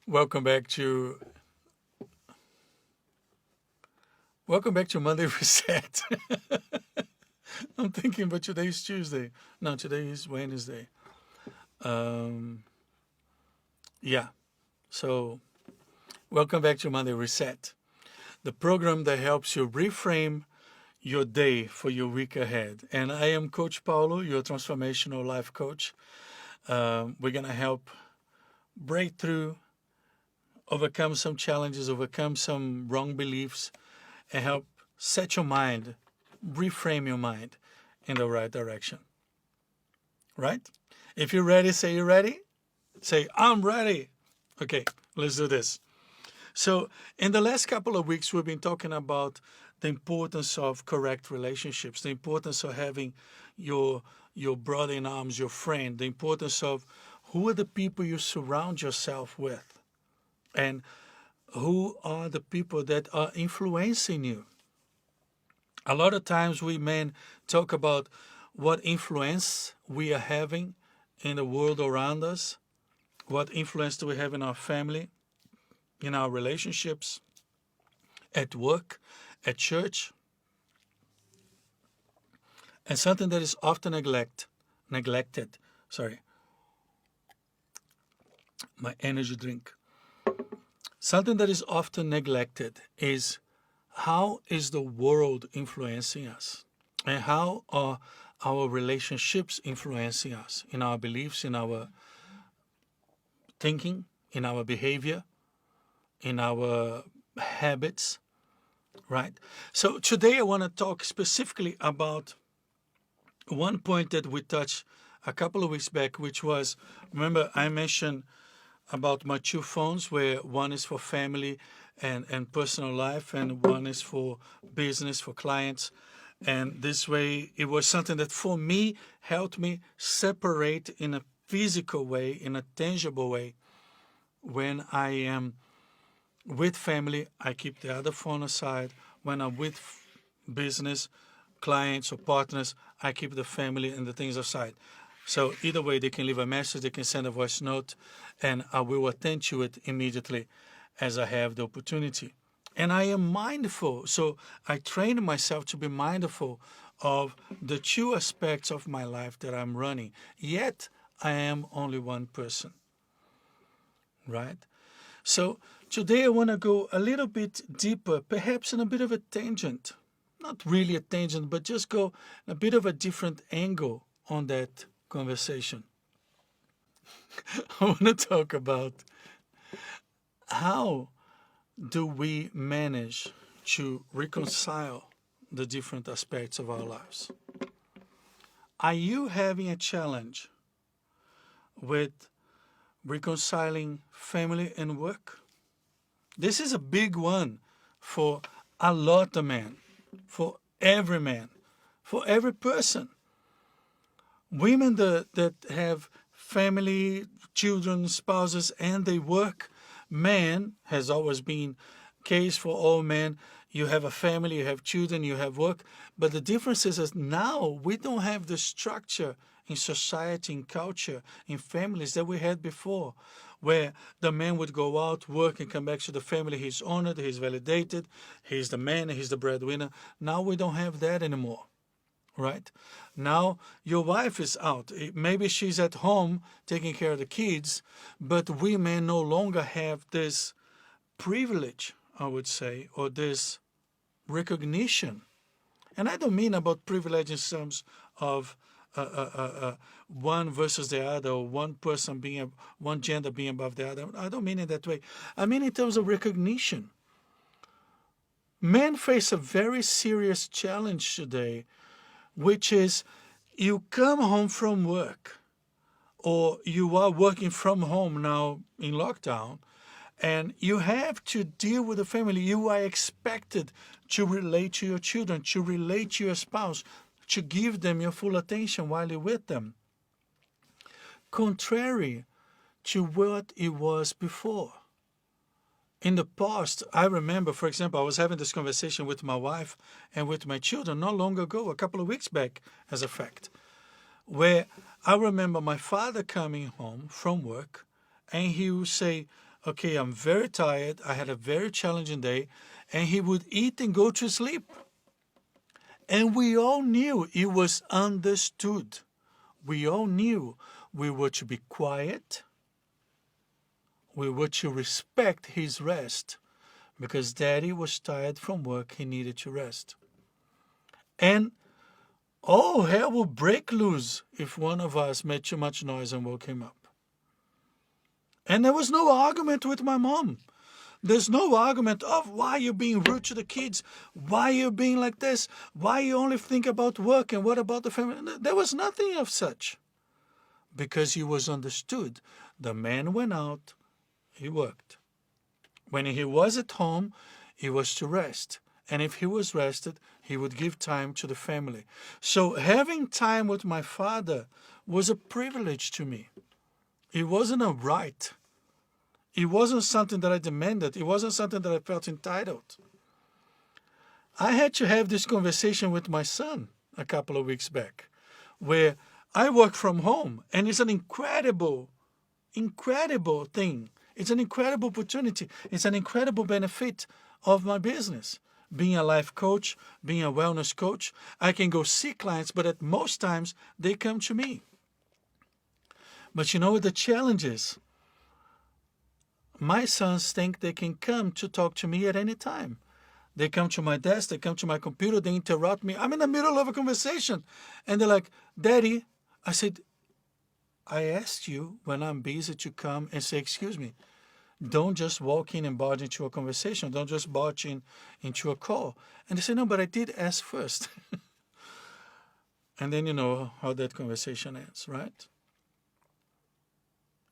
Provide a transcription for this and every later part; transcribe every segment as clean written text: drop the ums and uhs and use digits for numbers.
Welcome back to Monday Reset. I'm thinking, but today is Tuesday. No, today is Wednesday. Um, yeah. So welcome back to Monday Reset, the program that helps you reframe your day for your week ahead. And I am Coach Paulo, your transformational life coach. We're gonna help break through, overcome some challenges, overcome some wrong beliefs, and help set your mind, reframe your mind in the right direction. Right? If you're ready, say you're ready. Say, I'm ready. Okay, let's do this. So, in the last couple of weeks, we've been talking about the importance of correct relationships, the importance of having your your brother in arms, your friend, the importance of who are the people you surround yourself with, and who are the people that are influencing you. A lot of times we men talk about what influence we are having in the world around us, what influence do we have in our family, in our relationships, at work, at church, and something that is often neglected. Sorry, my energy drink. Something that is often neglected is how is the world influencing us, and how are our relationships influencing us in our beliefs, in our thinking, in our behavior, in our habits, right? So today I want to talk specifically about one point that we touched a couple of weeks back, which was, remember I mentioned about my two phones, where one is for family and personal life, and one is for business, for clients. And this way, it was something that for me helped me separate in a physical way, in a tangible way. When I am with family, I keep the other phone aside. When I'm with business, clients, or partners, I keep the family and the things aside. So either way, they can leave a message, they can send a voice note, and I will attend to it immediately as I have the opportunity. And I am mindful, so I train myself to be mindful of the two aspects of my life that I'm running. Yet, I am only one person, right? So today I want to go a little bit deeper, perhaps in a bit of a tangent. Not really a tangent, but just go a bit of a different angle on that conversation. I want to talk about how do we manage to reconcile the different aspects of our lives. Are you having a challenge with reconciling family and work? This is a big one for a lot of men, for every man, for every person. Women that have family, children, spouses, and they work. Man has always been case for all men. You have a family, you have children, you have work. But the difference is that now we don't have the structure in society, in culture, in families that we had before, where the man would go out, work, and come back to the family. He's honored, he's validated, he's the man, he's the breadwinner. Now we don't have that anymore. Right? Now your wife is out. Maybe she's at home taking care of the kids, but we may no longer have this privilege, I would say, or this recognition. And I don't mean about privilege in terms of one versus the other, or one person being one gender being above the other. I don't mean it that way. I mean in terms of recognition. Men face a very serious challenge today, which is you come home from work, or you are working from home now in lockdown, and you have to deal with the family. You are expected to relate to your children, to relate to your spouse, to give them your full attention while you're with them. Contrary to what it was before. In the past, I remember, for example, I was having this conversation with my wife and with my children not long ago, a couple of weeks back, as a fact, where I remember my father coming home from work and he would say, okay, I'm very tired, I had a very challenging day, and he would eat and go to sleep. And we all knew it was understood. We all knew we were to be quiet, we were to respect his rest, because Daddy was tired from work, he needed to rest. And all hell would break loose if one of us made too much noise and woke him up. And there was no argument with my mom. There's no argument of why you're being rude to the kids, why you're being like this, why you only think about work and what about the family. There was nothing of such. Because he was understood. The man went out, he worked. When he was at home, he was to rest. And if he was rested, he would give time to the family. So having time with my father was a privilege to me. It wasn't a right. It wasn't something that I demanded. It wasn't something that I felt entitled. I had to have this conversation with my son a couple of weeks back, where I work from home, and it's an incredible thing. It's an incredible opportunity. It's an incredible benefit of my business. Being a life coach, being a wellness coach, I can go see clients, but at most times they come to me. But you know what the challenge is? My sons think they can come to talk to me at any time. They come to my desk, they come to my computer, they interrupt me. I'm in the middle of a conversation. And they're like, Daddy, I said, I asked you when I'm busy to come and say, excuse me. Don't just walk in and barge into a conversation. Don't just barge into a call. And they say, no, but I did ask first. And then you know how that conversation ends, right?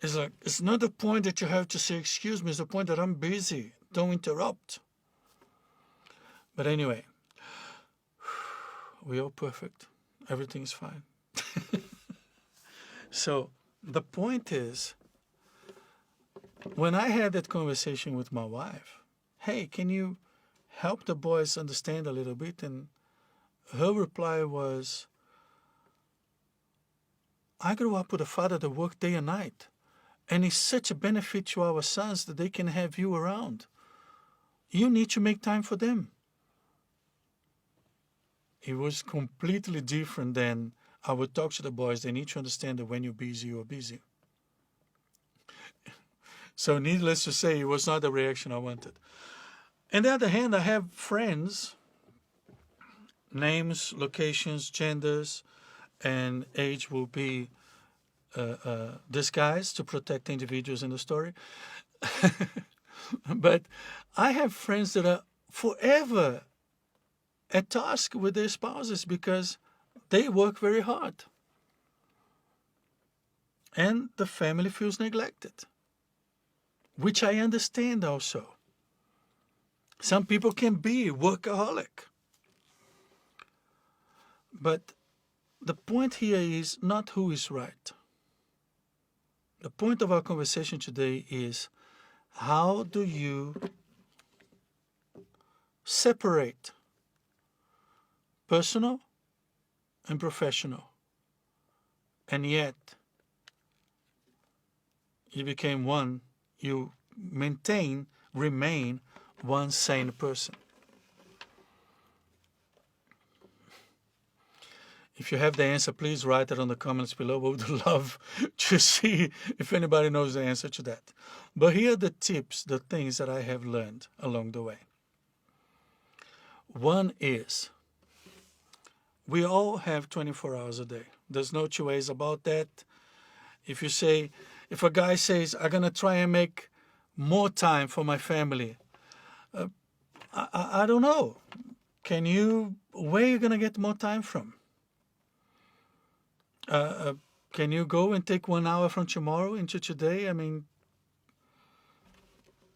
It's like, it's not the point that you have to say, excuse me, it's the point that I'm busy. Don't interrupt. But anyway, we're all perfect. Everything's fine. So the point is, when I had that conversation with my wife, hey, can you help the boys understand a little bit? And her reply was, I grew up with a father that worked day and night. And it's such a benefit to our sons that they can have you around. You need to make time for them. It was completely different than I would talk to the boys. They need to understand that when you're busy, you're busy. So needless to say, it was not the reaction I wanted. On the other hand, I have friends, names, locations, genders, and age will be disguised to protect individuals in the story. But I have friends that are forever at task with their spouses because they work very hard. And the family feels neglected, which I understand also. Some people can be workaholic. But the point here is not who is right. The point of our conversation today is, how do you separate personal and professional, and yet you became one, you remain one sane person? If you have the answer, please write it on the comments below. We would love to see if anybody knows the answer to that. But here are the tips, the things that I have learned along the way. One is, we all have 24 hours a day. There's no two ways about that. If a guy says, I'm going to try and make more time for my family, I don't know. Where are you going to get more time from? Can you go and take 1 hour from tomorrow into today? I mean,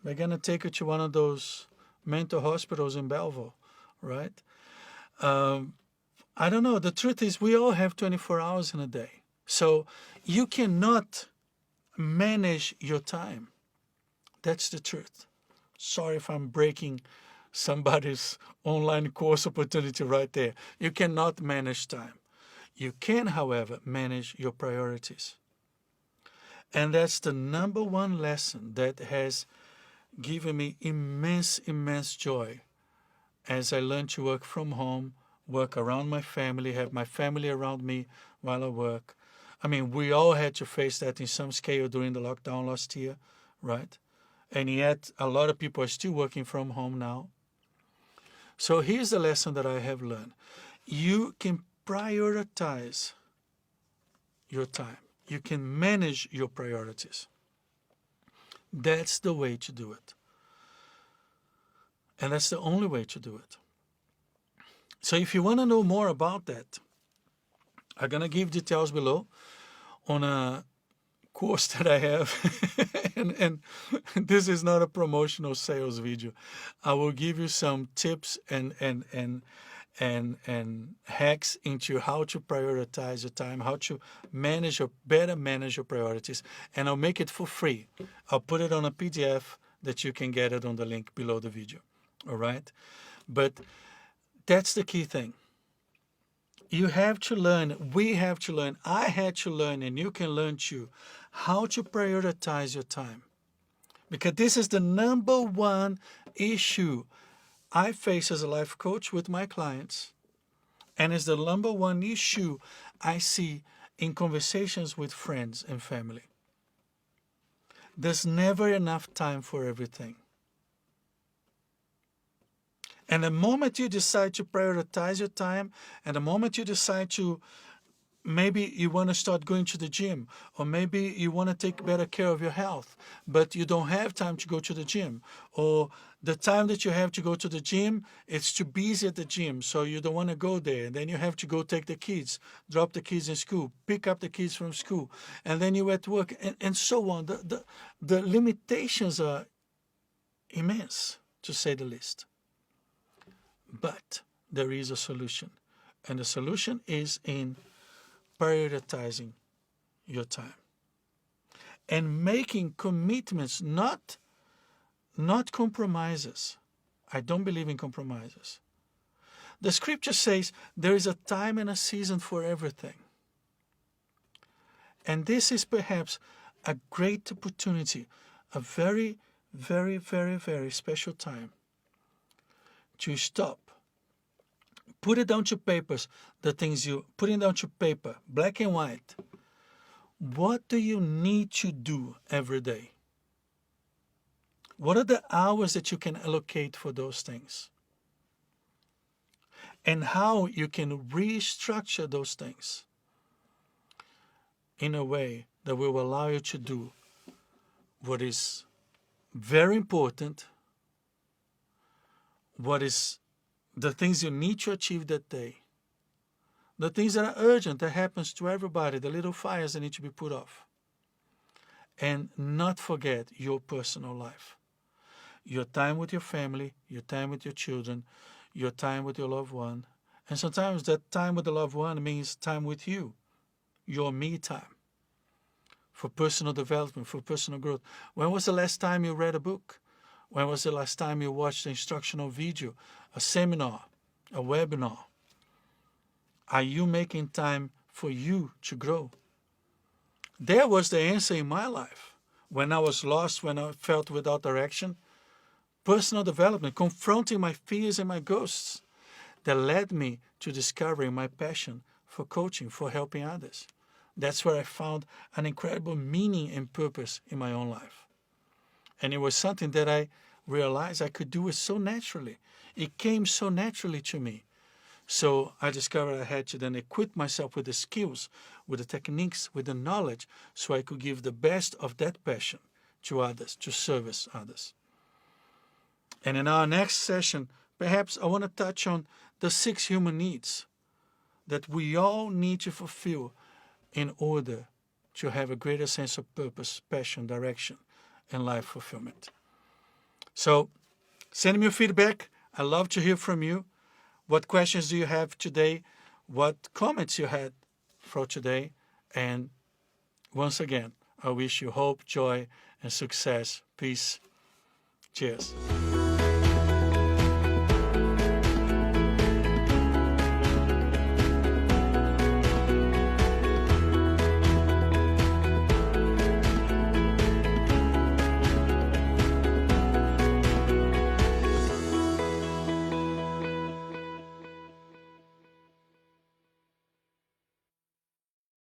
we're going to take you to one of those mental hospitals in Belleville, right? I don't know. The truth is, we all have 24 hours in a day. So you cannot manage your time. That's the truth. Sorry if I'm breaking somebody's online course opportunity right there. You cannot manage time. You can, however, manage your priorities. And that's the number one lesson that has given me immense, immense joy as I learn to work from home, work around my family, have my family around me while I work. I mean, we all had to face that in some scale during the lockdown last year, right? And yet a lot of people are still working from home now. So here's the lesson that I have learned. You can prioritize your time. You can manage your priorities. That's the way to do it. And that's the only way to do it. So if you want to know more about that, I'm going to give details below on a course that I have. and this is not a promotional sales video. I will give you some tips and hacks into how to prioritize your time, how to better manage your priorities. And I'll make it for free. I'll put it on a PDF that you can get it on the link below the video. All right? But that's the key thing. You have to learn, we have to learn, I had to learn, and you can learn too, how to prioritize your time. Because this is the number one issue I face as a life coach with my clients. And it's the number one issue I see in conversations with friends and family. There's never enough time for everything. And the moment you decide to prioritize your time, and the moment you decide to, maybe you want to start going to the gym, or maybe you want to take better care of your health, but you don't have time to go to the gym, or the time that you have to go to the gym, it's too busy at the gym, so you don't want to go there. And then you have to go take the kids, drop the kids in school, pick up the kids from school, and then you're at work, and so on. The limitations are immense, to say the least. But there is a solution. And the solution is in prioritizing your time. And making commitments, not compromises. I don't believe in compromises. The scripture says there is a time and a season for everything. And this is perhaps a great opportunity, a very, very, very, very special time to stop. Put it down to papers, the things you put it down to paper, black and white. What do you need to do every day? What are the hours that you can allocate for those things? And how you can restructure those things in a way that will allow you to do what is very important, what is the things you need to achieve that day, the things that are urgent, that happens to everybody, the little fires that need to be put off. And not forget your personal life, your time with your family, your time with your children, your time with your loved one. And sometimes that time with the loved one means time with you, your me time, for personal development, for personal growth. When was the last time you read a book? When was the last time you watched an instructional video, a seminar, a webinar? Are you making time for you to grow? There was the answer in my life. When I was lost, when I felt without direction, personal development, confronting my fears and my ghosts, that led me to discovering my passion for coaching, for helping others. That's where I found an incredible meaning and purpose in my own life. And it was something that I realized I could do it so naturally. It came so naturally to me. So I discovered I had to then equip myself with the skills, with the techniques, with the knowledge, so I could give the best of that passion to others, to service others. And in our next session, perhaps I want to touch on the 6 human needs that we all need to fulfill in order to have a greater sense of purpose, passion, direction, and life fulfillment. So send me your feedback. I love to hear from you. What questions do you have today? What comments you had for today? And once again, I wish you hope, joy, and success. Peace. Cheers.